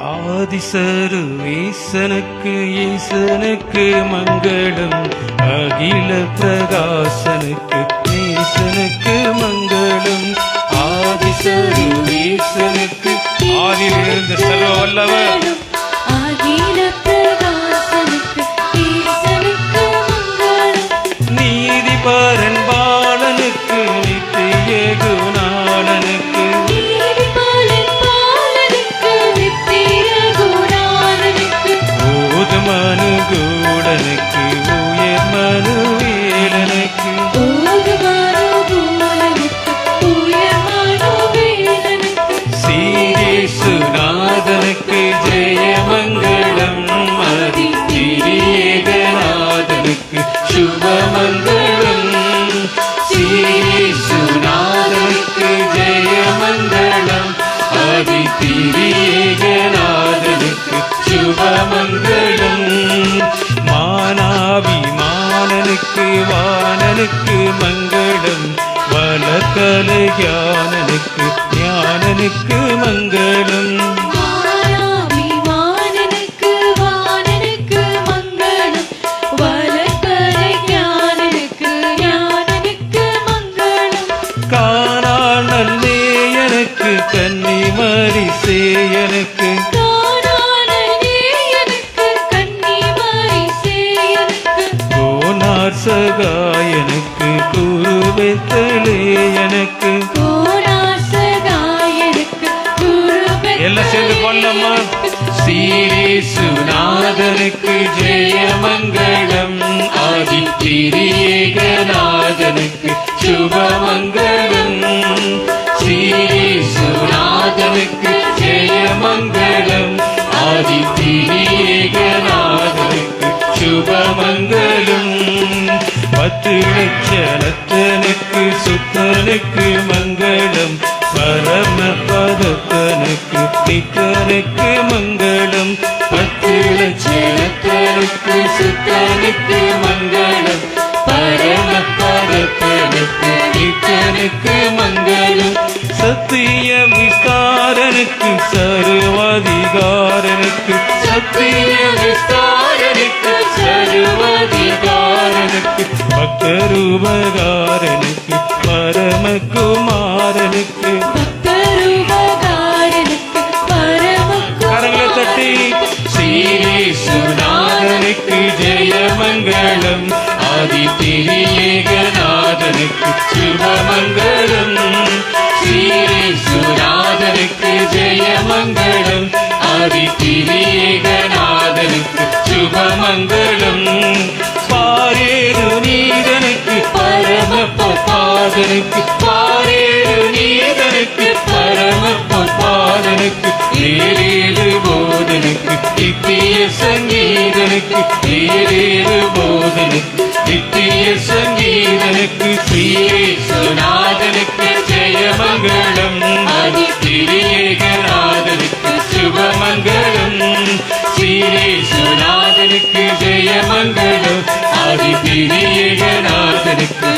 ஆதிசருவேசனுக்கு ஈசனுக்கு மங்களம், அகில பிரகாசனுக்கு நேசனுக்கு மங்களம். ஆதிசருவேசனுக்கு ஆதியிலிருந்து சர்வ வல்லவர் அகில பிரகாசனுக்கு ஈசனுக்கு மங்களம். நீதிபரன் பாலனுக்கு நித்திய குணாளனுக்கு மனுகூடனுக்கு உயர் மனுவேலனுக்கு சீரேசுநாதனுக்கு ஜெயமங்கலம், அதி திரியேகநாதனுக்கு சுபமங்கலம். சீரேசுநாதனுக்கு ஜெயமங்கலம், அதி திரியேகநாதனுக்கு சுபமங்கலம். மானாபிமானனுக்கு வானனுக்கு மங்களம், வளர்கல ஞானனுக்கு ஞானனுக்கு மங்களம். மானாபிமானனுக்கு வானனுக்கு மங்களம், வளர்கல ஞானனுக்கு ஞானனுக்கு மங்களம். காணால் நல்லேயனுக்கு கன்னிமரி சேயனுக்கு சகாயனுக்கு குருபெத்தலேயனுக்கு எல்லாம் சேர்ந்து கொள்ளம்மா. சீரேசுநாதனுக்கு ஜெயமங்கலம், ஆதி திரியேகநாதனுக்கு சுபமங்கலம். சீரேசுநாதனுக்கு ஜெயமங்கலம், ஆதி திரியேகநாதனுக்கு சுபமங்கலம். 10 லட்சணத்தனுக்கு சுத்தனுக்கு மங்களம், பரம பதத்தனுக்கு நித்தனுக்கு மங்களம். 10 லட்சணத்தனுக்கு சுத்தனுக்கு மங்களம், பரம பதத்தனுக்கு நித்தனுக்கு மங்களம். சத்திய விஸ்தாரனுக்கு சர்வாதிகாரனுக்கு சத்திய விஸ்தாரனுக்கு சர்வாதிகாரனுக்கு பக்தரூபகாரனுக்கு பரமகுமாரனுக்கு கரங்களை தட்டி சீரேசுநாதனுக்கு ஜெயமங்கலம், ஆதி திரியேகநாதனுக்கு சுபமங்கலம். சீரேசுநாதனுக்கு ஜெயமங்கலம், ஆதி திரியேகநாதனுக்கு சுபமங்கலம். பாரேரு நீதனுக்கு பரம பொற்பாதனுக்கு பாரேரு நீதனுக்கு பரம பொற்பாதனுக்கு ஏரேறு போதனுக்கு நித்திய சங்கீதனுக்கு ஏரேறு போதனுக்கு நித்திய சங்கீதனுக்கு சீரேசுநாதனுக்கு ஜெயமங்கலம், ஆதி திரியேகநாதனுக்கு சுபமங்கலம். சீரேசுநாதனுக்கு ஜெயமங்கலம், ஆதி திரியேகநாதனுக்கு